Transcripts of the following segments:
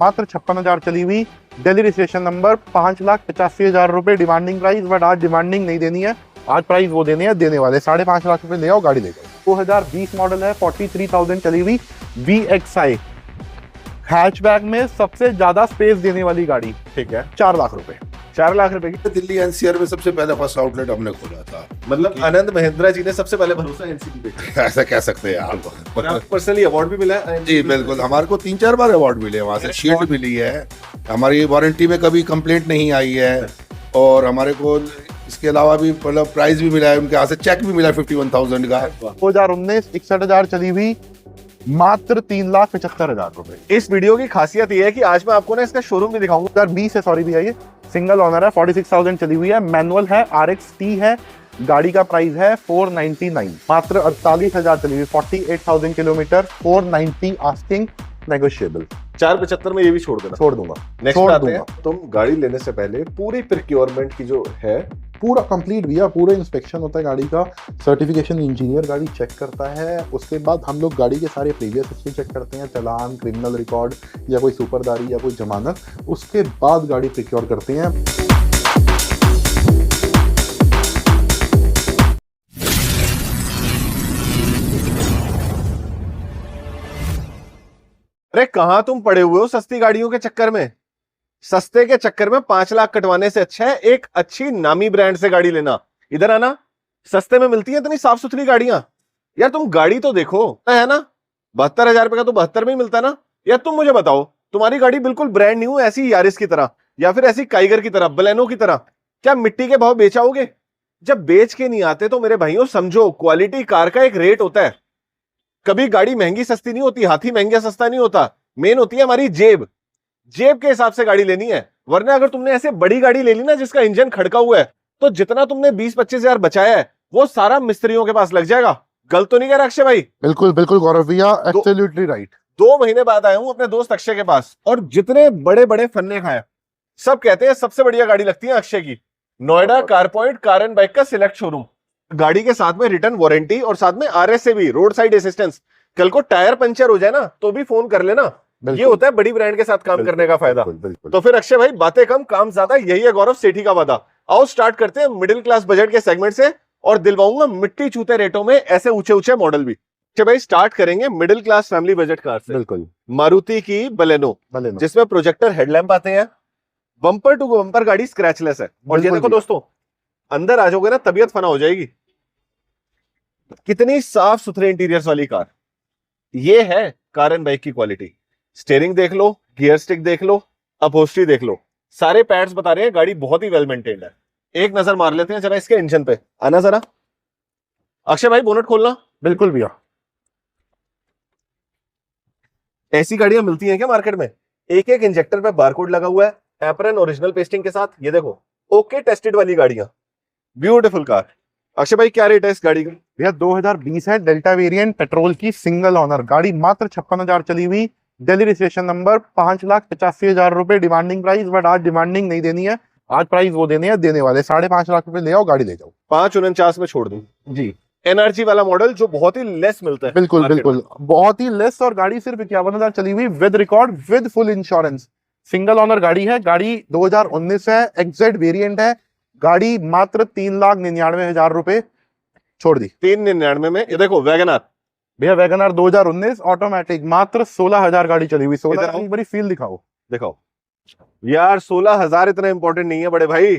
मात्र 56,000 चली हुई, दिल्ली रजिस्ट्रेशन नंबर, 5,85,000 रुपए डिमांडिंग प्राइस। बट आज डिमांडिंग नहीं देनी है, आज प्राइस वो देने हैं देने वाले 5.5 लाख रुपए ले आओ, गाड़ी ले जाओ। 2020 मॉडल है, 43,000 चली हुई VXI हैचबैक में सबसे ज्यादा स्पेस देने वाली गाड़ी। ठीक है, 4 लाख रुपए। 4 लाख रुपए की। दिल्ली एनसीआर में सबसे पहले फर्स्ट आउटलेट हमने खोला था। मतलब आनंद महिंद्रा जी ने सबसे पहले भरोसा एनसीबी पे ऐसा कह सकते हैं आप। पर्सनली अवार्ड भी मिला है जी बिल्कुल, हमारे को 3-4 बार अवार्ड मिले, वहाँ से शील्ड मिली है, हमारी वारंटी में कभी कंप्लेंट नहीं आई है, और हमारे को इसके अलावा भी मतलब प्राइज भी मिला है, उनके यहाँ से चेक भी मिला 51,000 का। 2019 61,000 चली हुई, मात्र 3,75,000 रुपए। इस वीडियो की खासियत ये है कि आज मैं आपको ना इसका शोरूम भी दिखाऊंगा। 2020 है, सॉरी भैया, ये सिंगल ओनर है, 46,000 चली हुई है, मैनुअल है, RXT है, गाड़ी का प्राइस है 499, मात्र 48,000 चली हुई, 48,000 किलोमीटर, 490 आस्किंग, नेगोशिएबल। 475 में ये भी छोड़ देना। छोड़ दूंगा, नेक्स्ट छोड़ आते दूंगा। हैं, तुम गाड़ी लेने से पहले पूरी प्रिक्योरमेंट की जो है पूरा कंप्लीट भैया, पूरे इंस्पेक्शन होता है गाड़ी का, सर्टिफिकेशन इंजीनियर गाड़ी चेक करता है, उसके बाद हम लोग गाड़ी के सारे प्रीवियस हिस्ट्री चेक करते हैं, चालान, क्रिमिनल रिकॉर्ड या कोई सुपरदारी या कोई जमानत, उसके बाद गाड़ी प्रिक्योर करते हैं। अरे कहां तुम पड़े हुए हो सस्ती गाड़ियों के चक्कर में। सस्ते के चक्कर में 5 लाख कटवाने से अच्छा है एक अच्छी नामी ब्रांड से गाड़ी लेना। इधर आना, सस्ते में मिलती है इतनी साफ सुथरी गाड़ियां। यार तुम गाड़ी तो देखो, है ना, 72,000 रुपए का तो 72 में ही मिलता ना। यार तुम मुझे बताओ, तुम्हारी गाड़ी बिल्कुल ब्रांड न्यू ऐसी यारिस की तरह या फिर ऐसी काइगर की तरह, बलेनो की तरह, क्या मिट्टी के भाव बेचाओगे? जब बेच के नहीं आते तो मेरे भाइयों समझो, क्वालिटी कार का एक रेट होता है। कभी गाड़ी महंगी सस्ती नहीं होती, हाथी महंगा सस्ता नहीं होता। मेन होती है हमारी जेब। जेब के हिसाब से गाड़ी लेनी है, वरना अगर तुमने ऐसे बड़ी गाड़ी ले ली ना जिसका इंजन खड़का हुआ है, तो जितना तुमने 20-25,000 बचाया है वो सारा मिस्त्रियों के पास लग जाएगा। गलत तो नहीं कह रहा अक्षय भाई? बिल्कुल बिल्कुल गौरव भैया, एब्सोल्युटली राइट। 2 महीने बाद आया हूं अपने दोस्त अक्षय के पास, और जितने बड़े बड़े फन्ने खाए सब कहते हैं सबसे बढ़िया गाड़ी लगती है अक्षय की। Noida car point car and bike का सिलेक्ट शोरूम, गाड़ी के साथ में रिटर्न वारंटी और साथ में RSA भी, रोड साइड असिस्टेंस। कल को टायर पंचर हो जाए ना तो भी फोन कर लेना। ये होता है बड़ी ब्रांड के साथ काम करने का फायदा। बिल्कुल। तो फिर अक्षय भाई, बातें कम काम ज्यादा, यही है गौरव सेठी का वादा। आओ स्टार्ट करते हैं मिडिल क्लास बजट के सेगमेंट से, और दिलवाऊंगा मिट्टी चूते रेटों में ऐसे ऊंचे ऊंचे मॉडल भी। अक्षय भाई स्टार्ट करेंगे middle class family budget car से। बिल्कुल, मारुति की बलेनो, जिसमें प्रोजेक्टर हेडलैम्प आते हैं, बम्पर टू बम्पर गाड़ी स्क्रैचलेस है। और ये देखो दोस्तों, अंदर आ जाओगे ना तबीयत फना हो जाएगी। कितनी साफ सुथरे इंटीरियर्स वाली कार। ये है कार एंड बाइक की क्वालिटी। स्टीयरिंग देख लो, गियर स्टिक देख लो, अपहोल्स्ट्री देख लो, सारे पैड्स बता रहे हैं गाड़ी बहुत ही वेल मेंटेन्ड है। एक नजर मार लेते हैं जरा इसके इंजन पे। आना जरा अक्षय भाई, बोनट खोलना। बिल्कुल भैया। ऐसी गाड़ियां मिलती हैं क्या मार्केट में? एक एक इंजेक्टर पे बारकोड लगा हुआ है, एप्रन ओरिजिनल पेस्टिंग के साथ। ये देखो, ओके टेस्टेड वाली गाड़ियां, ब्यूटीफुल कार। अक्षय भाई क्या रेट है इस गाड़ी का? भैया 2020 है, डेल्टा वेरिएंट, पेट्रोल की, सिंगल ओनर गाड़ी, मात्र 56,000 चली हुई, दिल्ली रजिस्ट्रेशन नंबर, 5,85,000 रुपए डिमांडिंग प्राइस। बट आज डिमांडिंग नहीं देनी है, आज प्राइस वो देने हैं देने वाले 5.5 लाख रुपए ले आओ, गाड़ी ले जाओ। 549 में छोड़ दूं जी। एनर्जी वाला मॉडल जो बहुत ही लेस मिलता है। बिल्कुल बिल्कुल, बहुत ही लेस, और गाड़ी सिर्फ 51,000 चली हुई, with record, with full insurance, single owner गाड़ी है। गाड़ी 2019 है, एक्जेड वेरिएंट है, गाड़ी मात्र 3,99,000 रुपए छोड़ दी। 399 में। ये देखो वैगनआर, भैया वैगनआर 2019 ऑटोमेटिक, मात्र 16,000 गाड़ी चली हुई। 16 की बड़ी फील दिखाओ। दिखाओ यार। 16,000 इतना इंपॉर्टेंट नहीं है बड़े भाई,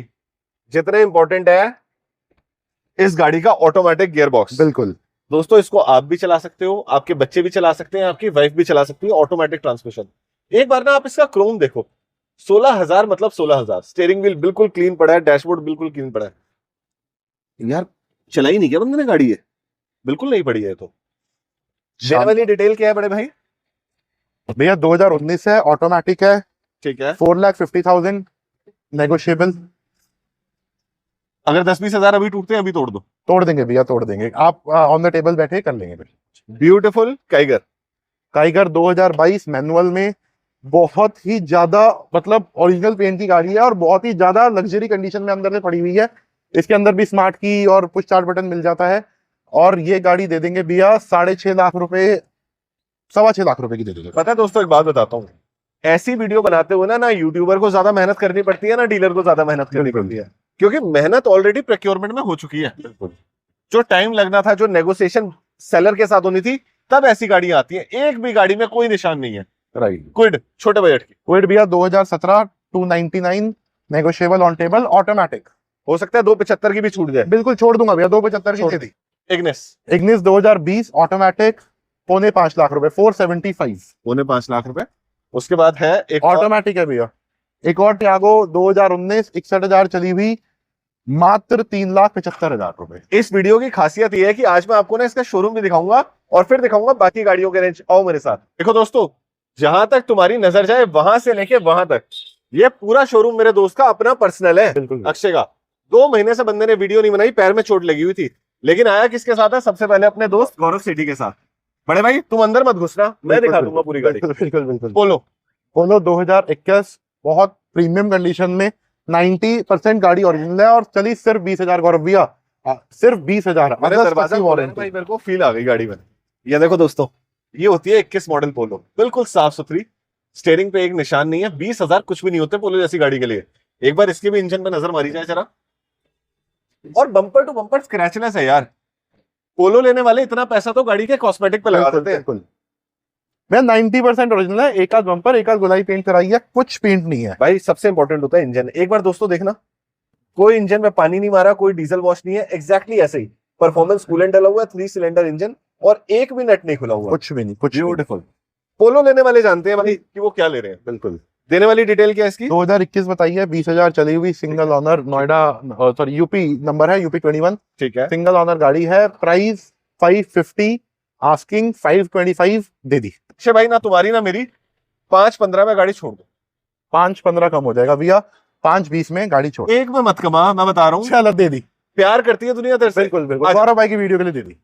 जितने इंपॉर्टेंट है इस गाड़ी का ऑटोमेटिक गियर बॉक्स। बिल्कुल दोस्तों, इसको आप भी चला सकते हो, आपके बच्चे भी चला सकते हैं, आपकी वाइफ भी चला सकती है। Automatic transmission. एक बार ना आप इसका क्रोम देखो, 16,000 मतलब 16,000। स्टीयरिंग व्हील बिल्कुल क्लीन पड़ा है, डैशबोर्ड बिल्कुल क्लीन पड़ा है। यार चलाई नहीं क्या बंदे ने गाड़ी? है बिल्कुल नहीं पड़ी है। तो देने वाली डिटेल क्या है बड़े भाई? भैया 2019 है, ऑटोमेटिक है, ठीक है। 4,50,000 नेगोशिएबल। अगर 10-20,000 अभी टूटते हैं अभी तोड़ दो। तोड़ देंगे भैया, तोड़ देंगे। आप ऑन द टेबल बैठे कर लेंगे। ब्यूटीफुल काइगर, काइगर 2022 मैनुअल में, बहुत ही ज्यादा मतलब ओरिजिनल पेंट की गाड़ी है, और बहुत ही ज्यादा लग्जरी कंडीशन में अंदर से पड़ी हुई है। इसके अंदर भी स्मार्ट की और पुश स्टार्ट बटन मिल जाता है। और ये गाड़ी दे देंगे भैया 6.5 लाख रुपए, 6.25 लाख रुपए की दे देंगे। पता है दोस्तों, एक बात बताता हूँ, ऐसी वीडियो बनाते हुए ना यूट्यूबर को ज्यादा मेहनत करनी पड़ती है, ना डीलर को ज्यादा मेहनत करनी पड़ती है, क्योंकि मेहनत ऑलरेडी प्रोक्योरमेंट में हो चुकी है। जो टाइम लगना था, जो नेगोशिएशन सेलर के साथ होनी थी, तब ऐसी गाड़ियां आती हैं। एक भी गाड़ी में कोई निशान नहीं है। राइट। क्विड छोटे बजट की, क्विड भैया 2017 299 नेगोशिएबल ऑन टेबल ऑटोमेटिक। हो सकता है 275 की भी छूट जाए। बिल्कुल छोड़ दूंगा भैया, 275 की छोड़ दे दी। इग्निस इग्निस 2020 ऑटोमेटिक 4.5 लाख रुपए 475 5 लाख रुपए। उसके बाद है एक ऑटोमेटिक है भैया। एक और टियागो 2019 61,000 चली हुई, मात्र 3,75,000 रुपए। इस वीडियो की खासियत यह है कि आज मैं आपको ना इसका शोरूम भी दिखाऊंगा और फिर दिखाऊंगा बाकी गाड़ियों के रेंज। आओ मेरे साथ। देखो दोस्तों, जहां तक तुम्हारी नजर जाए वहां से लेके वहां तक ये पूरा शोरूम मेरे दोस्त का अपना पर्सनल है, बिल्कुल अक्षय का। 2 महीने से बंदे ने वीडियो नहीं बनाई, पैर में चोट लगी हुई थी, लेकिन आया किसके साथ है? सबसे पहले अपने दोस्त गौरव सेठी के साथ। बड़े भाई तुम अंदर मत घुसना, मैं दिखा दूंगा पूरी गाड़ी। बिल्कुल बिल्कुल। बोलो। पोलो 2021 बहुत प्रीमियम कंडीशन में, 90% गाड़ी ओरिजिनल है और चली सिर्फ 20,000 गौरव भैया, सिर्फ 20,000। मेरे दरवाजा खोला है भाई, मेरे को फील आ गई गाड़ी में। ये देखो दोस्तों, ये होती है 21 मॉडल पोलो, बिल्कुल साफ सुथरी, स्टीयरिंग पे एक निशान नहीं है। 20,000 कुछ भी नहीं होते पोलो जैसी गाड़ी के लिए। एक बार इसके भी इंजन पे नजर मारी जाए जरा, और बम्पर टू बम्पर स्क्रैचलेस है यार। पोलो लेने वाले इतना पैसा तो गाड़ी के कॉस्मेटिक पे लगा देते हैं। बिल्कुल। मैं 90% ओरिजिनल है, एक आध बम्पर एक आध गोलाई पेंट कराई है, कुछ पेंट नहीं है भाई सबसे इंपॉर्टेंट होता है इंजन। एक बार दोस्तों देखना, कोई इंजन में पानी नहीं मारा, कोई डीजल वॉश नहीं है, एग्जैक्टली ऐसे ही परफॉर्मेंस कूलेंट डला हुआ है, 3 सिलेंडर इंजन, और एक भी नट नहीं खुला हुआ। कुछ भी नहीं, कुछ ब्यूटीफुल। पोलो लेने वाले जानते हैं भाई कि वो क्या ले रहे हैं। बिल्कुल। देने वाली डिटेल क्या है इसकी? 2021 बताइए, 20,000 चली हुई, single owner, Noida sorry UP number है, यूपी 21, ठीक है। सिंगल ऑनर गाड़ी है। प्राइस 550, आस्किंग 525 दे दी। अक्षय भाई ना तुम्हारी ना मेरी, 5-15 में गाड़ी छोड़ दो। 5-15 कम हो जाएगा भैया, 5-20 में गाड़ी छोड़। एक में मत कमा, मैं बता रहा हूँ। चलो दे दी। प्यार करती है दुनिया तेरे से। बिल्कुल बिल्कुल, गौरव भाई की वीडियो के लिए दे दी।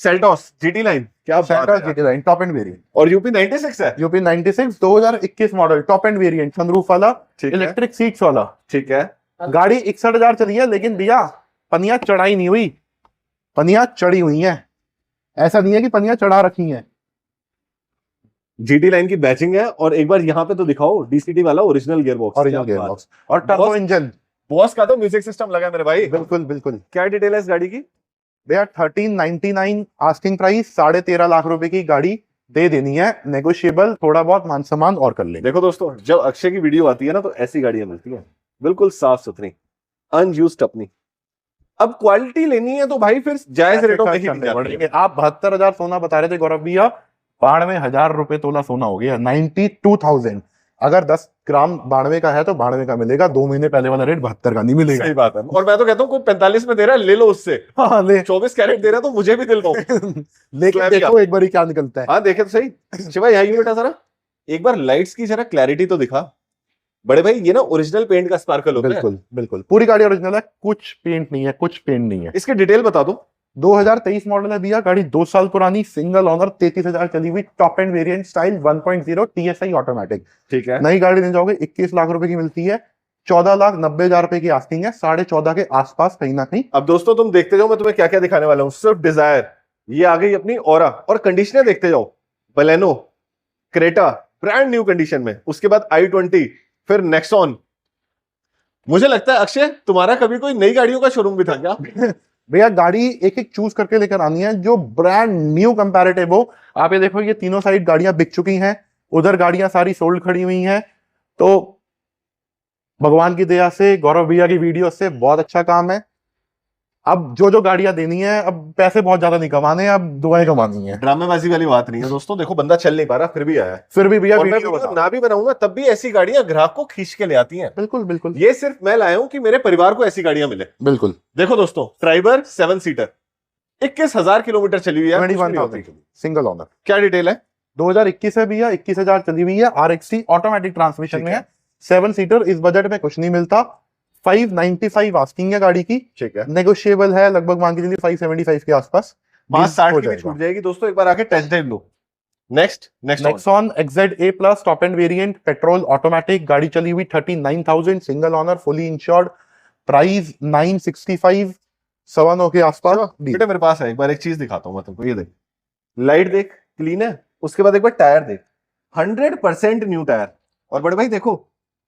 सेल्टॉस जीटी लाइन, क्या बात है यार। GT line top end variant, और यूपी 96 है। UP 96 2021 model, top end variant, sunroof वाला, ठीक है, इलेक्ट्रिक सीट्स वाला। ठीक है। गाड़ी 61,000 चली है, लेकिन भैया पनिया चढ़ाई नहीं हुई, पनिया चढ़ी हुई है। ऐसा नहीं है कि पनिया चढ़ा रखी है। जीटी लाइन की बैचिंग है, और एक बार यहाँ पे तो दिखाओ डीसीटी वाला ओरिजिनल गियरबॉक्स। ओरिजिनल गियरबॉक्स और टर्बो इंजन। बॉस का तो म्यूजिक सिस्टम लगा है मेरे भाई। बिल्कुल बिल्कुल। क्या डिटेल है इस गाड़ी की? भैया 1399 आस्किंग प्राइस, 13.5 लाख रुपए की गाड़ी दे देनी है, नेगोशिएबल, थोड़ा बहुत मान सम्मान और कर लेंगे। देखो दोस्तों, जब अक्षय की वीडियो आती है ना, तो ऐसी गाड़ियां मिलती हैं, बिल्कुल साफ सुथरी, अनयूज्ड अपनी। अब क्वालिटी लेनी है तो भाई फिर जायज रेटों में ही दी जाती है। आप 72,000 सोना बता रहे थे गौरव भैया, 92,000 रुपए तोला सोना हो गया, 92,000। अगर 10 ग्राम 92 का है तो 92 का मिलेगा, 2 महीने पहले वाला रेट 72 का नहीं मिलेगा। सही बात है। और मैं तो कहता हूँ कोई 45 में दे रहा है, ले लो उससे। हाँ ले। 24 कैरेट दे रहा है तो मुझे भी दिल दो। लेकिन देखो एक बार क्या निकलता है। हाँ देखे तो सही। शिवा यहाँ बेटा जरा एक बार लाइट्स की जरा क्लैरिटी तो दिखा। बड़े भाई ये ना ओरिजिनल पेंट का स्पार्कल होता है। बिल्कुल बिल्कुल, पूरी गाड़ी ओरिजिनल है, कुछ पेंट नहीं है, कुछ पेंट नहीं है। इसके डिटेल बता दो। 2023 मॉडल है भैया, गाड़ी 2 साल पुरानी, सिंगल ऑनर, 33,000 चली हुई, top end variant style 1.0 TSI automatic. ठीक है। नई गाड़ी ले जाओगे 21 लाख रुपए की मिलती है, 14,90,000 रुपए की आस्किंग है, 14.5 के आसपास कहीं ना कहीं। अब दोस्तों तुम देखते जाओ, मैं तुम्हें क्या क्या दिखाने वाला हूँ। स्विफ्ट डिजायर, ये आ गई अपनी ऑरा, और कंडीशनर देखते जाओ। Baleno, Creta brand new condition में, उसके बाद i20, फिर नेक्सॉन। मुझे लगता है अक्षय तुम्हारा कभी कोई नई गाड़ियों का शोरूम भी था क्या? भैया गाड़ी एक एक चूज करके लेकर आनी है, जो ब्रांड न्यू कंपैरेटिव हो। आप ये देखो, ये तीनों साइड गाड़ियां बिक चुकी हैं, उधर गाड़ियां सारी सोल्ड खड़ी हुई हैं। तो भगवान की दया से, गौरव भैया की वीडियो से बहुत अच्छा काम है। अब जो गाड़ियां देनी है, अब पैसे बहुत ज्यादा नहीं कमाने, अब दुआएं कमानी है। ड्रामेबाजी वाली बात नहीं है दोस्तों। देखो बंदा चल नहीं पा रहा, फिर भी आया है। फिर भी भैया और मैं वीडियो वीडियो बताओ। ना भी बनाऊंगा तब भी ऐसी गाड़ियां ग्राहक को खींच के ले आती हैं। बिल्कुल बिल्कुल ये सिर्फ मैं लाया हूं कि मेरे परिवार को ऐसी गाड़ियां मिले। बिल्कुल। देखो दोस्तों, ट्राइबर 7 सीटर, 21,000 किलोमीटर चली हुई है, 21,000 सिंगल ऑनर। क्या डिटेल है? 2021 है भैया, 21,000 चली हुई है, RXT ऑटोमेटिक ट्रांसमिशन में है, 7 सीटर। इस बजट में कुछ नहीं मिलता। 595 आस्किंग है गाड़ी की, ठीक है। नेगोशिएबल है, लगभग मान के चलिए 575 के आसपास। 560 की भी छूट जाएगी दोस्तों, एक बार आके टेस्ट ड्राइव लो। Next Nexon XZA+ top end variant, petrol automatic, गाड़ी चली हुई 39,000, single owner, fully insured, price 965, 9.25 के आसपास। बेटा मेरे पास है, एक बार एक चीज दिखाता हूँ मैं तुमको। ये देख, लाइट देख क्लीन है, उसके बाद एक बार टायर देख, 100% न्यू टायर, और बड़े भाई देखो,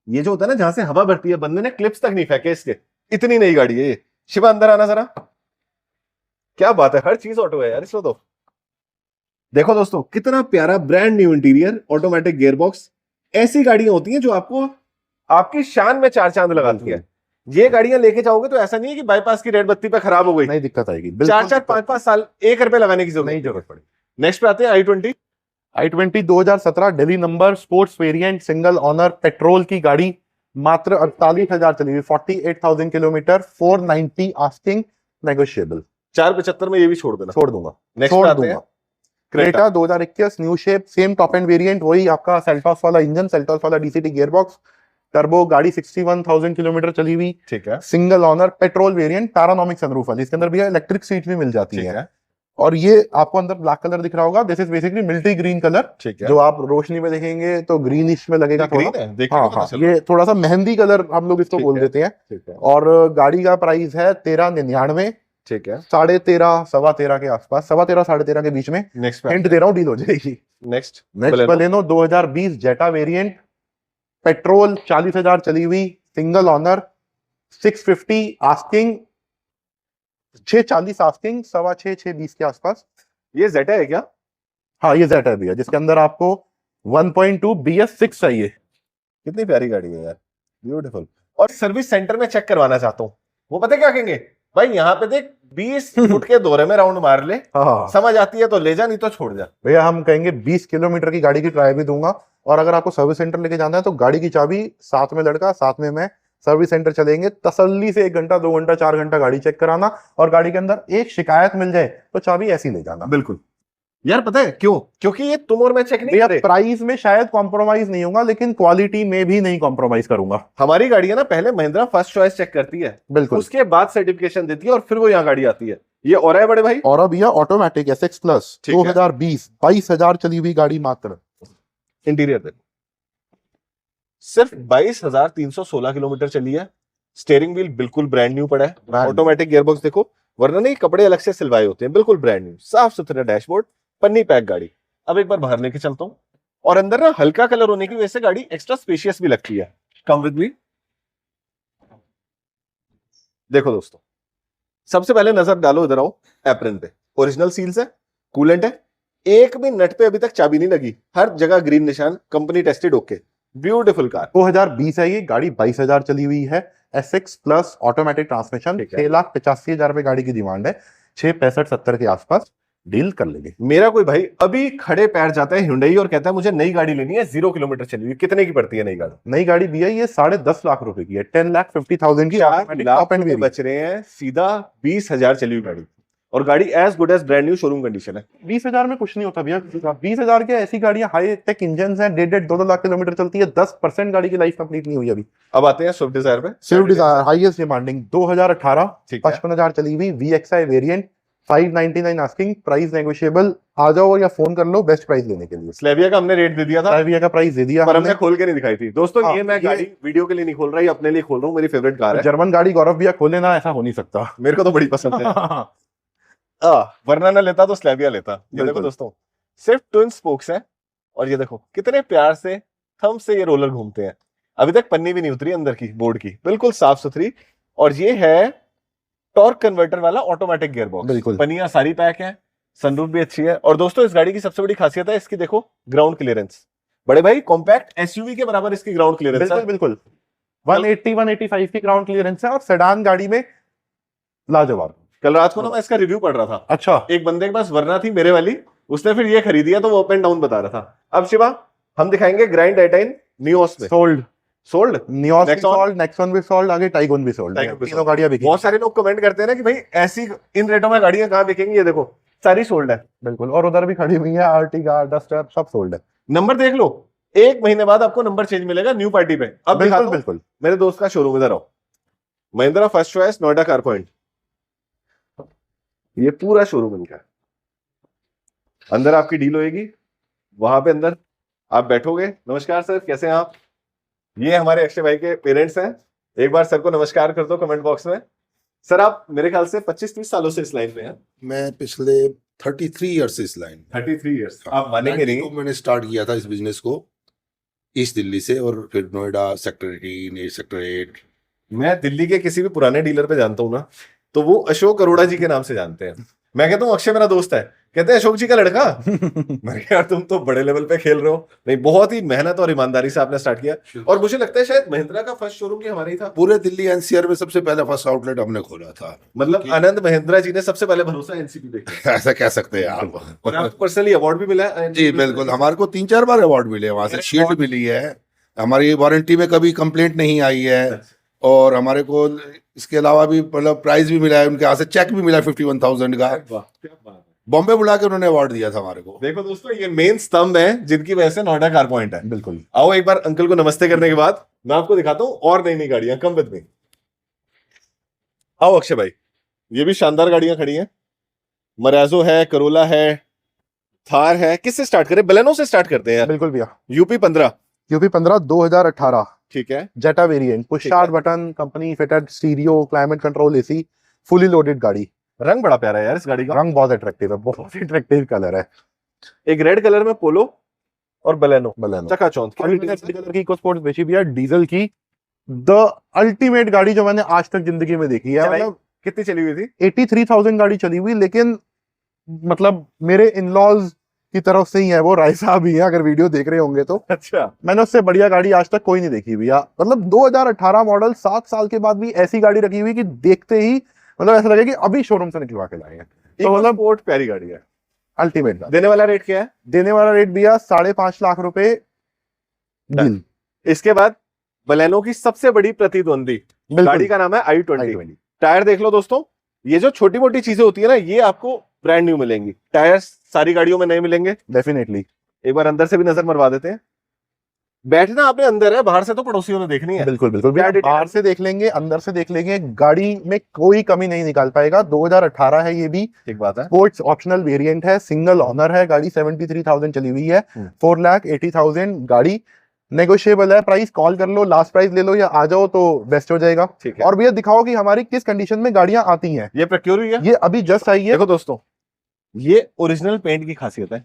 ये जो होता है ना जहां से हवा भरती है, बंदे ने क्लिप्स तक नहीं फेंके इसके, इतनी नई गाड़ी है ये। शिवा अंदर आना जरा, क्या बात है, हर चीज ऑटो है यार इसमें तो। देखो दोस्तों कितना प्यारा brand new interior, automatic gearbox. ऐसी गाड़ियां होती हैं जो आपको आपकी शान में चार चांद लगाती है। ये गाड़ियां लेके जाओगे तो ऐसा नहीं है कि बाईपास की रेड बत्ती पे खराब हो गई, नहीं दिक्कत आएगी, 4-4 5-5 साल 1 रुपए लगाने की नहीं जरूरत जरूरत पड़ेगी। नेक्स्ट पे आते हैं i20। i20 2017 Delhi number, sports variant, single owner, petrol की गाड़ी, मात्र 48,000 चली हुई, 48,000 किलोमीटर, 490 आस्किंग, नेगोशिएबल। 475 में ये भी छोड़ देना, छोड़ दूंगा, नेक्स्ट छोड़ पे आते हैं दूंगा। Creta 2021 new shape, same top end variant, वही आपका सेल्टॉस वाला इंजन, सेल्टॉस वाला डीसीटी गियरबॉक्स, टर्बो गाड़ी, 61,000 किलोमीटर चली हुई, ठीक है, single owner, petrol variant, panoramic sunroof वाली। इसके अंदर भी इलेक्ट्रिक सीट भी मिल जाती ठीक है। है, और ये आपको अंदर ब्लैक कलर दिख रहा होगा, this is basically minty green colour, ठीक है। जो आप रोशनी में देखेंगे तो ग्रीनिश में लगेगा थोड़ा। ग्रीन है, देखने हाँ को पता हाँ, चला। ये थोड़ा सा मेहंदी कलर हम लोग इसको ठीक बोल है। देते हैं। ठीक है, और गाड़ी का प्राइस है 13,99, ठीक है। 13.5 सवा 13 के आसपास, सवा 13 साढ़े 13 के बीच में। नेक्स्ट पे हिंट दे रहा हूँ, डील हो जाएगी। Next next Baleno 2020 Zeta variant, petrol, 40,000 चली हुई, सिंगल ओनर, 650 आस्किंग, 640 आस्किंग, सवा 6-6:20 के आसपास। ये जेटा है क्या? हाँ ये जेटा भी है, जिसके अंदर आपको 1.2 BS6 चाहिए। कितनी प्यारी गाड़ी है यार, ब्यूटीफुल। और सर्विस सेंटर में चेक करवाना चाहता हूँ, वो पता है क्या कहेंगे, भाई यहाँ पे देख 20 फुट के दौरे में राउंड मार ले, हाँ समझ आती है तो ले जा, नहीं तो छोड़ जा। भैया, हम कहेंगे 20 किलोमीटर की गाड़ी की ट्राई भी दूंगा। और अगर आपको सर्विस सेंटर लेके जाना है तो गाड़ी की चाबी, साथ में लड़का, साथ में मैं, सर्विस सेंटर चलेंगे, तसल्ली से 1 घंटा 2 घंटा 4 घंटा गाड़ी चेक कराना। और गाड़ी के अंदर एक शिकायत मिल जाए तो चाबी ऐसी ले जाना। बिल्कुल यार, पता है क्यों? क्योंकि ये तुम और मैं चेक नहीं भैया करे। प्राइस में शायद कॉम्प्रोमाइज नहीं होगा, लेकिन क्वालिटी में भी नहीं कॉम्प्रोमाइज करूंगा। हमारी गाड़ी है ना, पहले महिंद्रा फर्स्ट चॉइस चेक करती है, बिल्कुल। उसके बाद सर्टिफिकेशन देती है और फिर वो यहाँ गाड़ी आती है। ये और है बड़े भाई, और अब यह ऑटोमेटिक SX प्लस ठीक है। 2020 22,000 चली हुई गाड़ी मात्र। इंटीरियर देखो, सिर्फ 22,316 किलोमीटर चली है। स्टीयरिंग व्हील बिल्कुल ब्रांड न्यू पड़ा है। Brand ऑटोमेटिक गियरबॉक्स देखो, वरना नहीं कपड़े अलग से सिलवाए होते हैं, बिल्कुल ब्रांड न्यू, साफ सुथरा डैशबोर्ड, पन्नी पैक गाड़ी। अब एक बार बाहर लेके चलता हूँ, और अंदर ना हल्का कलर होने की वजह से गाड़ी एक्स्ट्रा स्पेशियस भी लगती है। कम विद मी, देखो दोस्तों, सबसे पहले नजर डालो, इधर आओ, एप्रन पे ओरिजिनल सील्स है, कूलेंट है, एक भी नट पे अभी तक चाबी नहीं लगी, हर जगह ग्रीन निशान, company tested, okay, beautiful car. 2020 है ये गाड़ी, 22,000 चली हुई है, SX प्लस ऑटोमेटिक ट्रांसमिशन, ठीक है। 6,85,000 रुपए गाड़ी की डिमांड है, 665-70 के आसपास डील कर लेंगे। मेरा कोई भाई अभी खड़े पैर जाता है Hyundai और कहता है मुझे नई गाड़ी लेनी है, 0 किलोमीटर चली हुई, कितने की पड़ती है नई गाड़ी? नई गाड़ी भी है ये, 10.5 लाख रुपए की है, 10,50,000 की 4 automatic लाख top end रुपए variant। बच रहे हैं, सीधा 20,000 चली हुई गाड़ी, और गाड़ी as good as brand new showroom condition है। 20,000 में कुछ नहीं होता भैया, 20,000 के ऐसी गाड़ियां हाई टेक इंजन हैं, 1.5-2 लाख किलोमीटर चलती है, 10% गाड़ी की लाइफ कंप्लीट नहीं हुई अभी। अब आते हैं स्विफ्ट डिजायर पे। स्विफ्ट डिजायर हाईएस्ट डिमांडिंग 2018, ठीक है। 55,000 चली हुई, VXI variant, 599 asking, price negotiable. आ जाओ या फोन कर लो बेस्ट प्राइस लेने के लिए। स्लेविया का हमने रेट दे दिया था, स्लेविया का प्राइस दे दिया पर हमने। हमने खोल के नहीं दिखाई थी दोस्तों। हाँ, ये मैं गाड़ी वीडियो के लिए नहीं खोल रहा, ये अपने लिए खोल रहा हूँ, मेरी फेवरेट कार है। जर्मन गाड़ी गौरव भैया खोले ना, ऐसा हो नहीं सकता। मेरे को तो बड़ी पसंद है। वरना ना लेता तो स्लेविया लेता। ये देखो बिल्कुल। दोस्तों, सिर्फ ट्विन स्पोक्स है, और ये देखो कितने प्यार से थंब से ये रोलर घूमते हैं। अभी तक पन्नी भी नहीं उतरी अंदर की बोर्ड की, बिल्कुल साफ सुथरी। और ये है टॉर्क कन्वर्टर वाला ऑटोमेटिक गियरबॉक्स, बिल्कुल। पन्नियां सारी पैक है, सनरूफ भी अच्छी है। और दोस्तों इस गाड़ी की सबसे बड़ी खासियत है इसकी, देखो ग्राउंड क्लियरेंस, बड़े भाई कॉम्पैक्ट SUV के बराबर इसकी ग्राउंड क्लियरेंस बिल्कुल है। बिल्कुल 180-185 की ग्राउंड क्लियरेंस है, और सेडान गाड़ी में लाजवाब। कल रात को ना मैं इसका रिव्यू पढ़ रहा था, अच्छा, एक बंदे के पास वरना थी मेरे वाली, उसने फिर ये खरीदी है तो वो अप एंड डाउन बता रहा था। अब शिवा हम दिखाएंगे ग्राइंड एटाइन नियोस में सोल्ड, सोल्ड, नियोस भी Nexon? सोल्ड, नेक्सॉन भी सोल्ड, आगे टाइगोन भी सोल्ड, Taygun भी तीनों sold। गाड़ियां बिकी। बहुत सारे लोग कमेंट करते हैं ना कि भाई ऐसी इन रेटों में गाड़ियां कहाँ बिकेंगी, ये देखो सारी सोल्ड है। बिल्कुल, और उधर भी खड़ी हुई है आर्टिगा, डस्टर, सब सोल्ड है। नंबर देख लो, 1 महीने बाद आपको नंबर चेंज मिलेगा न्यू पार्टी पे। अब दिखाता बिल्कुल हूं बिल्कुल। मेरे दोस्त का शोरूम, इधर आओ, Mahindra first choice Noida car point, ये पूरा शोरूम इनका है। अंदर आपकी डील होएगी, वहां पे अंदर आप बैठोगे। नमस्कार सर, कैसे हैं आप? ये हमारे अक्षय भाई के पेरेंट्स हैं, एक बार सर को नमस्कार कर दो कमेंट बॉक्स में। सर आप मेरे ख्याल से 25-30 सालों से इस लाइन में हैं। मैं पिछले 33 ईयर से इस लाइन में। 33 इयर्स, आप मानेंगे नहीं, तो मैंने स्टार्ट किया था इस बिजनेस को। ईस्ट दिल्ली से, और फिर नोएडा सेक्टर 18, सेक्टर 8। मैं दिल्ली के किसी भी पुराने डीलर पे जानता हूँ ना, तो वो अशोक अरोड़ा जी के नाम से जानते हैं। मैं कहता हूँ अक्षय मेरा दोस्त है, कहते हैं अशोक जी का लड़का। मैं यार तुम तो बड़े लेवल पे खेल रहे हो। नहीं, बहुत ही मेहनत और ईमानदारी से आपने स्टार्ट किया, और मुझे लगता है शायद महिंद्रा का फर्स्ट शोरूम भी हमारे ही था। पूरे दिल्ली एनसीआर में सबसे पहला फर्स्ट आउटलेट हमने खोला था। मतलब आनंद महिंद्रा जी ने सबसे पहले भरोसा एनसीपी पे किया। ऐसा कह सकते हैं आप। और आपको पर्सनली अवार्ड भी मिला है? जी बिल्कुल, हमारे को 3-4 बार अवार्ड मिले, वहां से शील्ड मिली है, हमारी वारंटी में कभी कंप्लेंट नहीं आई है, और हमारे को इसके अलावा भी मतलब प्राइज भी मिला है, उनके यहाँ से चेक भी मिला 51,000 का। बॉम्बे बुला के उन्होंने अवार्ड दिया था हमारे को। देखो दोस्तों, ये मेन स्तंभ है जिनकी वजह से नोएडा कार पॉइंट है। बिल्कुल। आओ एक बार अंकल को नमस्ते करने के बाद मैं आपको दिखाता हूँ और नई नई गाड़ियां। Come with me. आओ अक्षय भाई, ये भी शानदार गाड़ियां खड़ी हैं। मराजो है, करोला है, थार है। किससे स्टार्ट करें? बलेनो से स्टार्ट करते हैं यार। बिल्कुल भैया। यूपी 15 2018 ठीक है। Zeta variant, push start button, company fitted stereo, climate control, AC, fully loaded गाड़ी। रंग बड़ा प्यारा है यार इस गाड़ी का। रंग बहुत अट्रैक्टिव है, बहुत अट्रैक्टिव कलर है। एक रेड कलर में पोलो और बलेनो बलेनो चकाचौंध। कलर की इको स्पोर्ट्स बेची भैया, डीजल की, द अल्टीमेट गाड़ी जो मैंने आज तक जिंदगी में देखी है। मतलब कितनी चली हुई थी? 83,000 गाड़ी चली हुई, लेकिन मतलब मेरे इन-लॉज की तरफ से ही है वो, राय साहब ही है अगर वीडियो देख रहे होंगे तो। अच्छा। मैंने उससे बढ़िया गाड़ी आज तक कोई नहीं देखी भैया। मतलब 2018 मॉडल, 7 साल के बाद भी ऐसी गाड़ी रखी हुई कि देखते ही मतलब ऐसा लगे कि अभी शोरूम से निकलवा के लाए हैं। तो मतलब बहुत प्यारी गाड़ी है। अल्टीमेट। देने वाला रेट क्या है? देने वाला रेट भैया 5.5 लाख रुपए डील। इसके बाद बलेनो की सबसे बड़ी प्रतिद्वंदी गाड़ी का नाम है i20। टायर देख लो दोस्तों, ये जो छोटी मोटी चीजें होती है ना, ये आपको ब्रांड न्यू मिलेंगी। टायर सारी गाड़ियों में नहीं मिलेंगे। डेफिनेटली। एक बार अंदर से भी नजर मरवा देते हैं। बैठना आपने अंदर है, बाहर से तो पड़ोसियों ने देखनी है। बिल्कुल बिल्कुल भैया, बाहर से देख लेंगे, अंदर से देख लेंगे, गाड़ी में कोई कमी नहीं निकाल पाएगा। 2018 है ये भी, ठीक बात है। स्पोर्ट्स ऑप्शनल वेरिएंट है, सिंगल ओनर है गाड़ी, 73,000 चली हुई है, 4,80,000 गाड़ी। नेगोशिएबल है प्राइस, कॉल कर लो, लास्ट प्राइस ले लो या आ जाओ तो बेस्ट हो जाएगा। ठीक है। और भैया दिखाओ कि हमारी किस कंडीशन में गाड़ियां आती हैं। ये प्रोक्योर हुई है, ये अभी जस्ट आई है। देखो दोस्तों, ये ओरिजिनल पेंट की खासियत है,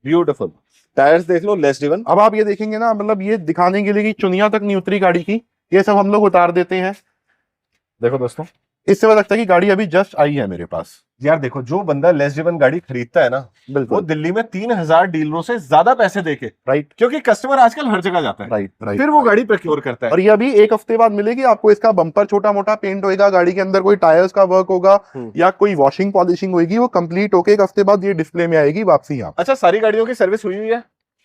ब्यूटीफुल। टायर्स देख लो, लेस ड्रिवन। अब आप ये देखेंगे ना, मतलब ये दिखाने के लिए कि चुनिया तक नहीं उतरी गाड़ी की, ये सब हम लोग उतार देते हैं। देखो दोस्तों, इससे पता लगता है कि गाड़ी अभी जस्ट आई है मेरे पास। यार देखो, जो बंदा लेस ड्रिवन गाड़ी खरीदता है ना, वो बिल्कुल दिल्ली में 3,000 डीलरों से ज्यादा पैसे देके, राइट क्योंकि कस्टमर आजकल हर जगह जाता है, राइट राइट, फिर वो गाड़ी प्रोक्योर करता है। और ये अभी 1 हफ्ते बाद मिलेगी आपको। इसका बम्पर छोटा मोटा पेंट होएगा, गाड़ी के अंदर कोई टायर्स का वर्क होगा या कोई वॉशिंग पॉलिशिंग होगी, वो कंप्लीट होके 1 हफ्ते बाद ये डिस्प्ले में आएगी वापसी यहाँ। अच्छा, सारी गाड़ियों की सर्विस हुई है?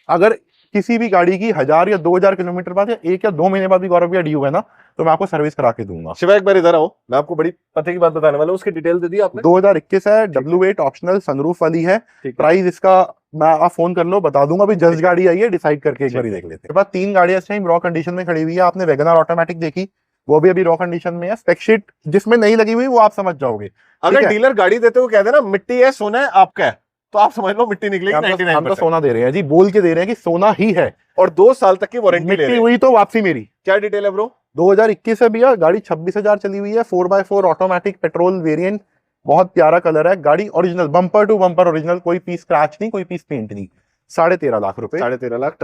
अगर किसी भी गाड़ी की 1000 या 2000 किलोमीटर बाद या 1 या 2 महीने बाद भी गौरव भैया ड्यू है ना, तो मैं आपको सर्विस करा के दूंगा। शिवा एक बार इधर आओ, मैं आपको बड़ी पते की बात बताने वाला हूँ। उसकी डिटेल दे दी आपने? 2021 है, W8 ऑप्शनल सनरूफ वाली है। प्राइस इसका मैं आप फोन कर लो, बता दूंगा। अभी जस्ट गाड़ी आई है, डिसाइड करके एक बार देख लेते हैं। बाद 3 गाड़ियां इस टाइम रॉ कंडीशन में खड़ी हुई है। आपने वैगनआर ऑटोमेटिक देखी, वो भी अभी रॉ कंडीशन में है। स्पेक शीट जिसमें नहीं लगी हुई वो आप समझ जाओगे। अगर डीलर गाड़ी देते हुए कह देना मिट्टी है, सोना है, आपका है, तो आप समझ लो मिट्टी निकलेगी। हम तो सोना दे रहे हैं जी, बोल के दे रहे हैं कि सोना ही है, और 2 साल तक की वारंटी ले रहे हैं। हुई तो वापसी मेरी। क्या डिटेल है ब्रो? 2021 है भैया, गाड़ी 26,000 चली हुई है, 4x4 ऑटोमेटिक पेट्रोल वेरिएंट, बहुत प्यारा कलर है। गाड़ी original, bumper to bumper original, कोई पीस स्क्रैच नहीं, कोई पीस पेंट नहीं। 13.5 लाख रुपए। 13.5 लाख।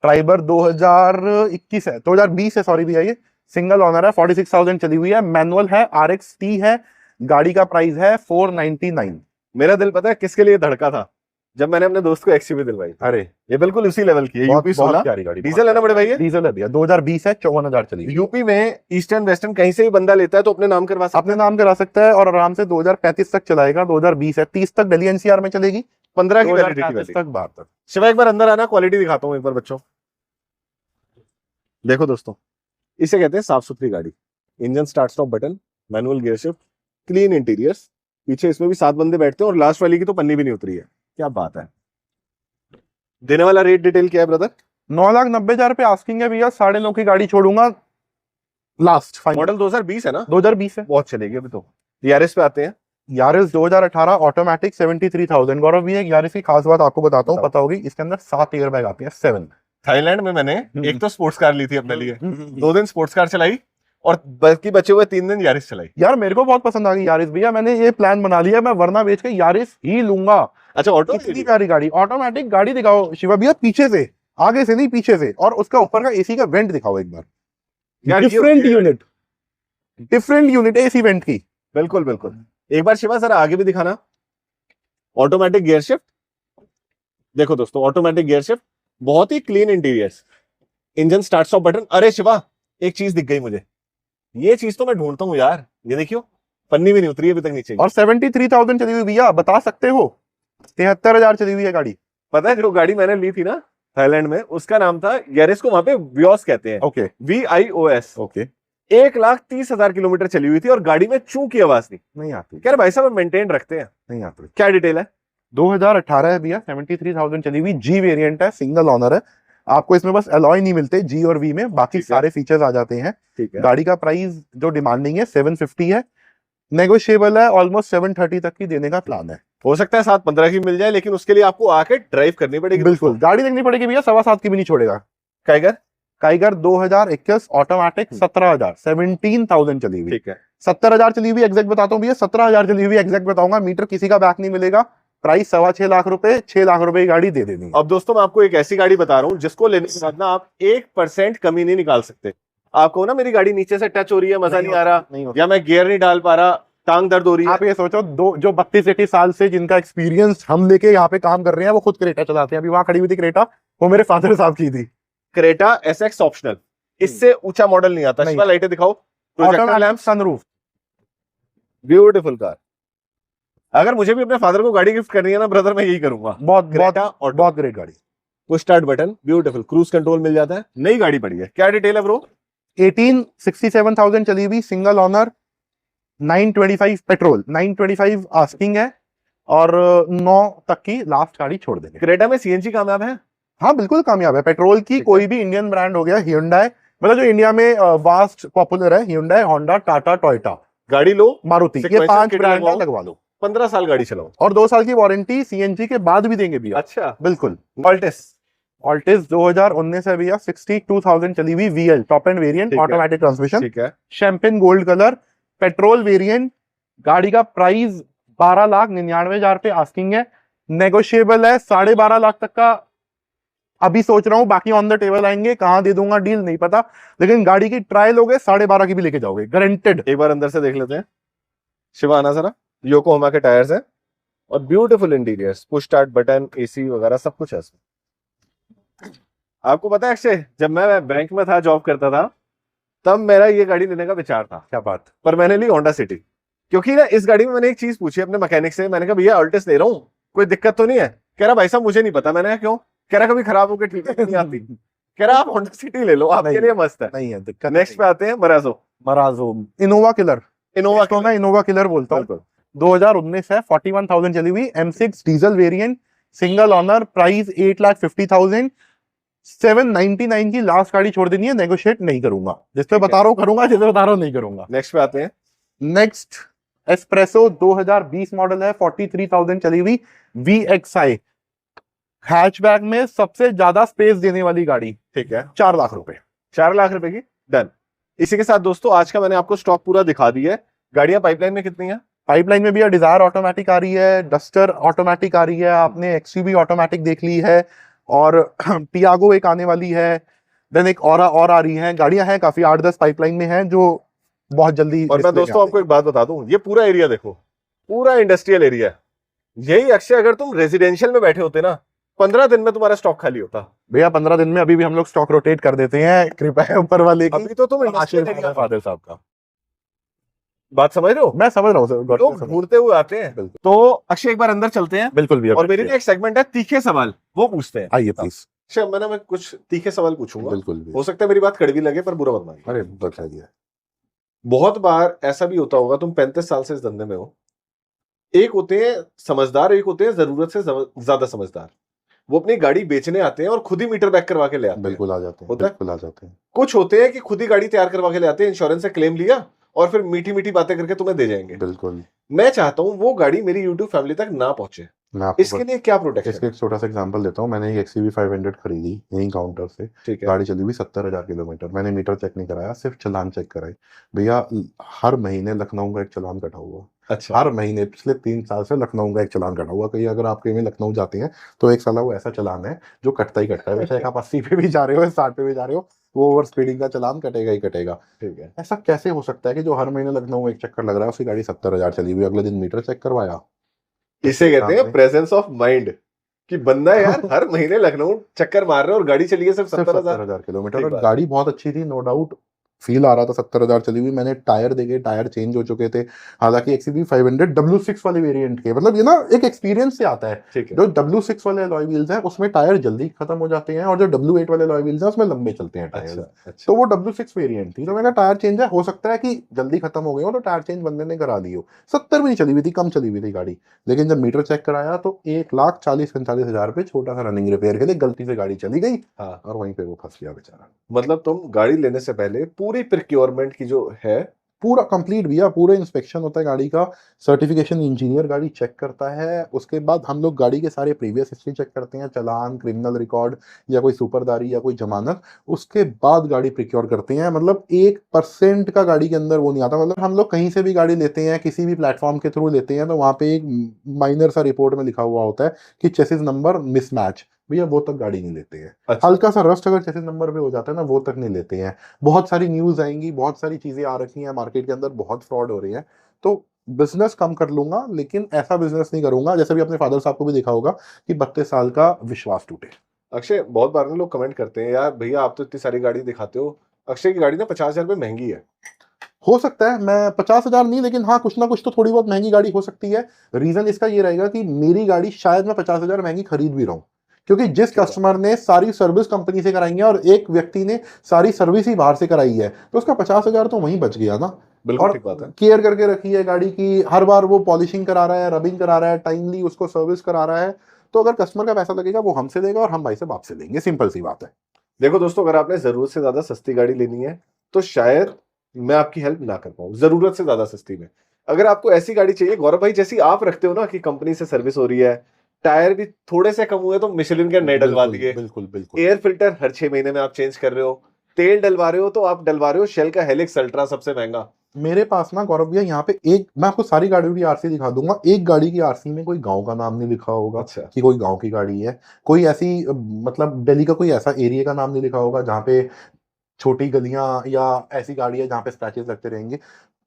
ट्राइबर 2021 है, 2020 है सॉरी भैया। ये सिंगल ओनर है, 46,000 चली हुई है, मैनुअल है, RXT है। गाड़ी का प्राइस है 499। मेरा दिल पता है किसके लिए धड़का था जब मैंने अपने दोस्त को XUV दिलवाई। अरे ये बिल्कुल उसी लेवल की है। यूपी 16 प्यारी गाड़ी, डीजल है ना बड़े भैया? डीजल है भैया, 2020 है, 54,000 चली हुई। यूपी में ईस्टर्न वेस्टर्न कहीं से भी बंदा लेता है तो अपने नाम करवा सकता है। अपने नाम करा सकता है और आराम से 2035 तक चलाएगा। 2020 है, 30 तक दिल्ली NCR में चलेगी, 15 की वैलिडिटी 2035 तक, बाहर तक। शिवा एक बार अंदर आना, क्वालिटी दिखाता हूँ एक बार बच्चों। देखो दोस्तों, इसे कहते हैं साफ सुथरी गाड़ी। Engine start stop button, manual gear shift, clean interiors. पीछे इसमें भी 7 बंदे बैठते हैं और लास्ट वाली की तो पन्नी भी नहीं उतरी है। क्या बात है। देने वाला रेट डिटेल क्या है ब्रदर? 9,90,000 पे आस्किंग है भैया, 9.5 की गाड़ी छोड़ूंगा लास्ट फाइनल। मॉडल 2020 है ना? 2020 है, बहुत चलेगी अभी तो। यारिस पे आते हैं। Yaris 2018 automatic 73,000। गौरव भैया यारिस की खास बात आपको बताता हूँ, पता होगी, इसके अंदर 7 एयर बैग आती है, 7। थाईलैंड में मैंने एक तो स्पोर्ट्स कार ली थी अपने लिए, 2 दिन स्पोर्ट्स कार चलाई और बाकी बचे हुए 3 दिन यारिस चलाई। यार मेरे को बहुत पसंद आ गई यारिस भैया, मैंने ये प्लान बना लिया, मैं वरना बेच के यारिस ही लूंगा। अच्छा, ऑटो इतनी प्यारी गाड़ी, ऑटोमेटिक गाड़ी दिखाओ शिवा भैया पीछे से। आगे से नहीं पीछे से, और उसका ऊपर का एसी का वेंट दिखाओ एक बार, यार ये- डिफरेंट यूनिट, डिफरेंट यूनिट है एसी वेंट की। बिल्कुल बिल्कुल। एक बार शिवा जरा आगे भी दिखाना। ऑटोमेटिक गियर शिफ्ट, देखो दोस्तों ऑटोमेटिक गियर शिफ्ट, बहुत ही clean interiors, engine start stop button. अरे शिवा एक चीज दिख गई मुझे, ये चीज तो मैं ढूंढता हूँ यार, ये देखियो पन्नी भी नहीं उतरी अभी तक नीचे। और 73,000 चली हुई भैया, बता सकते हो 73,000 चली हुई है गाड़ी। पता है जो गाड़ी मैंने ली थी ना थाईलैंड में, उसका नाम था यारिस, को वहां पे वियोस कहते हैं, ओके VIOS। ओके, 1,30,000 किलोमीटर चली हुई थी और गाड़ी में चू की आवाज नहीं। नहीं आती, कह रहे भाई साहब मेंटेन रखते हैं। नहीं आती। क्या डिटेल है? 2018 है भैया, 73,000 चली हुई, जी वेरिएंट है, सिंगल ओनर है। आपको इसमें बस अलॉय नहीं मिलते जी और वी में, बाकी ठीक है। सारे फीचर्स आ जाते हैं। ठीक है, गाड़ी का प्राइस जो डिमांडिंग है 750 है, नेगोशिएबल है, ऑलमोस्ट 730 तक की देने का प्लान है। हो सकता है 7-15 की मिल जाए, लेकिन उसके लिए आपको आके ड्राइव करनी पड़ेगी। बिल्कुल, गाड़ी देखनी पड़ेगी भैया, 7.25 की भी नहीं छोड़ेगा। टाइगर, काइगर 2021 ऑटोमेटिक 17,000, 17,000 चली हुई। ठीक है, 70,000 चली हुई एग्जैक्ट बताता हूँ भैया, 17,000 चली हुई एग्जैक्ट बताऊंगा, मीटर किसी का बैक नहीं मिलेगा। प्राइस 6.25 लाख रुपए, 6 लाख रुपए की गाड़ी दे देनी है। अब दोस्तों मैं आपको एक ऐसी गाड़ी बता रहा हूं जिसको लेने के बाद ना आप 1% कमी नहीं निकाल सकते। आपको ना मेरी गाड़ी नीचे से टच हो रही है, मजा नहीं आ रहा, नहीं होता। या मैं गियर नहीं डाल पा रहा, टांग दर्द हो रही है। आप ये सोचो, दो जो 32-33 साल से जिनका एक्सपीरियंस हम लेके यहाँ पे काम कर रहे हैं, वो खुद क्रेटा चलाते हैं। अभी वहां खड़ी हुई थी क्रेटा, वो मेरे फादर साहब की थी। क्रेटा SX ऑप्शनल, इससे ऊंचा मॉडल नहीं आता। नहीं। शिवा लाइटें दिखाओ, projector automatic lamp, sunroof, beautiful car. अगर मुझे भी अपने फादर को गाड़ी गिफ्ट करनी है ना ब्रदर, मैं यही करूंगा। बहुत बहुत क्रेटा ऑटो, बहुत ग्रेट गाड़ी। Push start button, beautiful, cruise control मिल जाता है, नई गाड़ी पड़ी है। क्या डिटेल है ब्रो? 67,000 चली हुई, सिंगल ओनर, 925 पेट्रोल, 925 आस्किंग है, और 9 तक की लास्ट गाड़ी छोड़ देंगे। क्रेटा में CNG कामयाब है? हाँ बिल्कुल कामयाब है। पेट्रोल की ठीक है। कोई भी इंडियन ब्रांड हो गया, Hyundai, मतलब जो इंडिया में वास्ट पॉपुलर है, Hyundai, होंडा, टाटा, टोयोटा, गाड़ी लो, मारुति, ये Sequential 5 kit ब्रांड लगवाओ। लगवा लो, 15 साल गाड़ी चलाओ। और 2 साल की वारंटी CNG के बाद भी देंगे भैया। अच्छा, बिल्कुल। ऑल्टिस, ऑल्टिस 2019 है भैया, 62,000 चली हुई, VL टॉप एंड वेरिएंट, ठीक है। ऑटोमेटिक ट्रांसमिशन, ठीक है, champagne gold colour, petrol variant. गाड़ी का प्राइस 12,99,000 पे आस्किंग है, नेगोशिएबल है 12.5 लाख तक का। अभी सोच रहा हूँ, बाकी ऑन द टेबल आएंगे, कहां दे दूंगा डील नहीं पता, लेकिन गाड़ी की ट्रायल हो गए 12.5 की भी लेके जाओगे गारंटेड। एक बार अंदर से देख लेते हैं। शिवा आना जरा, योकोहामा के टायर्स हैं और beautiful interiors, push start button, AC वगैरह सब कुछ है इसमें। आपको पता है अक्षय, जब मैं बैंक में था, जॉब करता था, तब मेरा ये गाड़ी लेने का विचार था, क्या बात। पर मैंने ली होंडा सिटी। क्योंकि ना इस गाड़ी में मैंने एक चीज पूछी अपने मैकेनिक से, मैंने कहा भैया ऑल्टिस ले रहा हूँ, कोई दिक्कत तो नहीं है? कह रहा भाई साहब मुझे नहीं पता। मैंने कहा क्यों? कह रहा कभी खराब होकर ठीक नहीं आती। कह रहा आप होंडा सिटी ले लो, आपके नहीं। लिए मस्त है। नहीं है दिक्कत। नेक्स्ट पे आते हैं मराजो, मराजो, इनोवा किलर, इनोवा तो मैं इनोवा किलर बोलता हूँ। बिल्कुल। 2019 है, 41,000 चली हुई, M6 diesel variant, single owner, price 8,50,000, 799 की लास्ट गाड़ी छोड़ देनी है, नेगोशिएट नहीं करूंगा। जिस पे बता रहा हूँ करूंगा, जिस पे बता रहा हूँ नहीं करूंगा। नेक्स्ट पे आते हैं। नेक्स्ट एस्प्रेसो 2020 मॉडल है, 43,000 चली हुई, VXI हैचबैक में सबसे ज्यादा स्पेस देने वाली गाड़ी, ठीक है, 4 लाख रुपए। 4 लाख रुपए की, डन। इसी के साथ दोस्तों आज का मैंने आपको स्टॉक पूरा दिखा दिया है। गाड़ियां पाइपलाइन में कितनी हैं? पाइपलाइन में भी डिजायर ऑटोमेटिक आ रही है, डस्टर ऑटोमेटिक आ रही है, आपने XUV ऑटोमेटिक देख ली है, और टियागो एक आने वाली है, देन एक और आ रही है। गाड़ियां हैं काफी, 8-10 पाइपलाइन में हैं जो बहुत जल्दी। और मैं दोस्तों आपको एक बात बता दूं, ये पूरा एरिया देखो, पूरा इंडस्ट्रियल एरिया है। यही अक्षय अगर तुम रेजिडेंशियल में बैठे होते ना, 15 दिन में तुम्हारा स्टॉक खाली होता। भैया 15 दिन में अभी भी हम लोग स्टॉक रोटेट कर देते हैं, कृपया है ऊपर वाले की। अभी तो तुम इंडस्ट्रियल आशीर्वाद एरिया, है फादर साहब का। बात समझ रहे हो? मैं समझ रहा हूँ सर, लोग ढूंढते हुए आते हैं। बिल्कुल। तो अक्षय एक बार अंदर चलते हैं, बिल्कुल भैया। और मेरी ना एक सेगमेंट है तीखे सवाल, वो पूछते हैं। आइए प्लीज। अक्षय मैं कुछ तीखे सवाल पूछूंगा, बिल्कुल हो सकता है मेरी बात कड़वी लगे, पर बुरा मत मानिए। अरे बताइए। बहुत बार ऐसा भी होता होगा, तुम 35 साल से इस धंधे में हो, एक होते हैं समझदार, एक होते हैं जरूरत से ज्यादा समझदार। वो अपनी गाड़ी बेचने आते हैं और खुद ही मीटर बैक करवा के ले आते हैं। बिल्कुल आ जाते हैं, होता है? बिल्कुल आ जाते हैं। कुछ होते हैं कि खुद ही गाड़ी तैयार करवा के ले आते हैं, इंश्योरेंस से क्लेम लिया और फिर मीठी मीठी बातें करके तुम्हें दे जाएंगे। बिल्कुल। मैं चाहता हूं वो गाड़ी मेरी यूट्यूब फैमिली तक ना पहुंचे, मैं आपको इसके लिए क्या प्रोटेक्शन? इसके एक छोटा सा एग्जांपल देता हूँ। मैंने एक XUV 500 खरीदी यहीं काउंटर से, ठीक है। गाड़ी चली हुई 70,000 किलोमीटर। मैंने मीटर चेक नहीं कराया, सिर्फ चालान चेक कराई। भैया हर महीने लखनऊ का एक चालान कटा हुआ, अच्छा, हर महीने पिछले 3 साल से लखनऊ का एक चालान कटा हुआ। कहीं अगर आप कहीं में लखनऊ जाते हैं तो एक साला वो ऐसा चालान है जो कटता ही कटता है। वैसे आप 80 पे भी जा रहे हो, 60 पे भी जा रहे हो, वो ओवर स्पीडिंग का चालान कटेगा ही कटेगा। ठीक है। ऐसा कैसे हो सकता है कि जो हर महीने लखनऊ एक चक्कर लग रहा है उसकी गाड़ी 70,000 चली हुई, अगले दिन मीटर चेक करवाया। इसे कहते हैं सामने प्रेजेंस ऑफ माइंड, कि बंदा यार हर महीने लखनऊ चक्कर मार रहा है और गाड़ी चली है सिर्फ सिर्फ 70,000। 70,000 किलोमीटर, ठीक और बात गाड़ी बहुत अच्छी थी, नो डाउट। फील आ रहा था 70,000 चली हुई। मैंने टायर देखे, टायर चेंज हो चुके थे। हालांकि XUV 500 W6 वाले वेरिएंट के, मतलब ये ना एक एक्सपीरियंस से आता है। ठीक है। जो W6 वाले अलॉय व्हील्स हैं उसमें टायर जल्दी खत्म हो जाते हैं, और जो W8 वाले अलॉय व्हील्स हैं उसमें लंबे चलते हैं टायर। अच्छा अच्छा। तो वो W6 वेरिएंट थी, तो मैंने टायर चेंज है, हो सकता है कि जल्दी खत्म हो गए हो तो टायर चेंज बंदे ने करा दी हो। 70 भी नहीं चली हुई थी, कम चली हुई थी गाड़ी। लेकिन जब मीटर चेक कराया तो 1,40,45,000 पे छोटा सा रनिंग रिपेयर के लिए गलती से गाड़ी चली गई, हाँ, और वहीं पे वो फंस गया बेचारा। मतलब तुम गाड़ी लेने से पहले पूरी प्रिक्योरमेंट की जो है, पूरा कंप्लीट भैया, पूरा इंस्पेक्शन होता है गाड़ी का। सर्टिफिकेशन इंजीनियर गाड़ी चेक करता है। उसके बाद हम लोग गाड़ी के सारे प्रीवियस हिस्ट्री चेक करते हैं, चालान, क्रिमिनल रिकॉर्ड, या कोई सुपरदारी या कोई जमानत। उसके बाद गाड़ी प्रिक्योर करते हैं। मतलब 1% का गाड़ी के अंदर वो नहीं आता। मतलब हम लोग कहीं से भी गाड़ी लेते हैं, किसी भी प्लेटफॉर्म के थ्रू लेते हैं, तो वहाँ पे एक माइनर सा रिपोर्ट में लिखा हुआ होता है कि चेसिस नंबर मिसमैच, भैया वो तक गाड़ी नहीं लेते हैं। अच्छा, हल्का सा रस्ट अगर चेसिस नंबर पे हो जाता है ना, वो तक नहीं लेते हैं। बहुत सारी न्यूज आएंगी, बहुत सारी चीजें आ रखी हैं मार्केट के अंदर, बहुत फ्रॉड हो रही है। तो बिजनेस कम कर लूंगा, लेकिन ऐसा बिजनेस नहीं करूंगा जैसे भी अपने फादर साहब को भी देखा होगा कि 32 साल का विश्वास टूटे। अक्षय, बहुत बार ना लोग कमेंट करते हैं, यार भैया आप तो इतनी सारी गाड़ी दिखाते हो, अक्षय की गाड़ी ना 50,000 रुपये महंगी है। हो सकता है, मैं 50,000 नहीं, लेकिन हाँ कुछ ना कुछ तो थोड़ी बहुत महंगी गाड़ी हो सकती है। रीजन इसका ये रहेगा कि मेरी गाड़ी शायद मैं 50,000 महंगी खरीद भी रहा हूँ, क्योंकि जिस क्या बात। कस्टमर ने सारी सर्विस कंपनी से कराई है और एक व्यक्ति ने सारी सर्विस ही बाहर से कराई है, तो उसका 50,000 तो वहीं बच गया ना। बिल्कुल और ठीक बात है। केयर करके रखी है गाड़ी की, हर बार वो पॉलिशिंग करा रहा है, रबिंग करा रहा है, टाइमली उसको सर्विस करा रहा है। तो अगर कस्टमर का पैसा लगेगा वो हमसे लेगा और हम भाई से बाप से लेंगे, सिंपल सी बात है। देखो दोस्तों, अगर आपने जरूरत से ज्यादा सस्ती गाड़ी लेनी है तो शायद मैं आपकी हेल्प ना कर पाऊं जरूरत से ज्यादा सस्ती में। अगर आपको ऐसी गाड़ी चाहिए गौरव भाई जैसी आप रखते हो ना, कि कंपनी से सर्विस हो रही है, टायर भी थोड़े से कम हुए तो मिशेलिन के नए डलवा दिए, बिल्कुल बिल्कुल। एयर फिल्टर हर 6 महीने में आप चेंज कर रहे हो, तेल डलवा रहे हो तो आप डलवा रहे हो शेल का हेलिक्स अल्ट्रा, सबसे महंगा। मेरे पास ना गौरव भैया यहाँ पे एक, मैं आपको सारी गाड़ियों की आरसी दिखा दूंगा, एक गाड़ी की आरसी में कोई गांव का नाम नहीं लिखा होगा अच्छा, कि कोई गांव की गाड़ी है। कोई ऐसी मतलब दिल्ली का कोई ऐसा एरिया का नाम नहीं लिखा होगा जहाँ पे छोटी गलियां या ऐसी गाड़ी है जहाँ पे स्क्रैचेस लगते रहेंगे।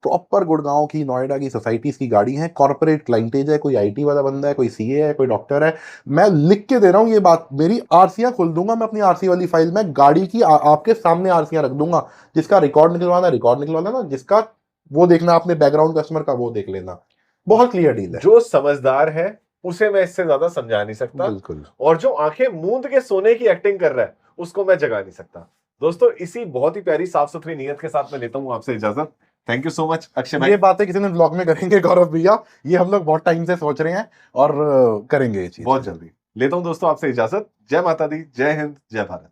प्रॉपर गुड़गांव की, नोएडा की सोसाइटीज की गाड़ी है, कॉर्पोरेट क्लाइंटेज है, कोई आईटी वाला बंदा है, कोई सीए है, कोई डॉक्टर है। मैं लिख के दे रहा हूँ ये बात, मेरी आरसियां खोल दूंगा मैं, अपनी आरसी वाली फाइल में गाड़ी की आपके सामने आरसियां रख दूंगा। जिसका रिकॉर्ड निकलवाना रिकॉर्ड निकलवा लेना, जिसका वो देखना आपने बैकग्राउंड कस्टमर का वो देख लेना। बहुत क्लियर डील है। जो समझदार है उसे मैं इससे ज्यादा समझा नहीं सकता, बिल्कुल। और जो आंखें मूंद के सोने की एक्टिंग कर रहा है उसको मैं जगा नहीं सकता। दोस्तों, इसी बहुत ही प्यारी साफ सुथरी नीयत के साथ मैं लेता हूं आपसे इजाजत। Thank you so much Akshay भाई। ये बातें किसी दिन ब्लॉग में करेंगे गौरव भैया, ये हम लोग बहुत टाइम से सोच रहे हैं और करेंगे ये चीज बहुत जल्दी लेता हूं दोस्तों आपसे इजाजत। जय माता दी, जय हिंद, जय भारत।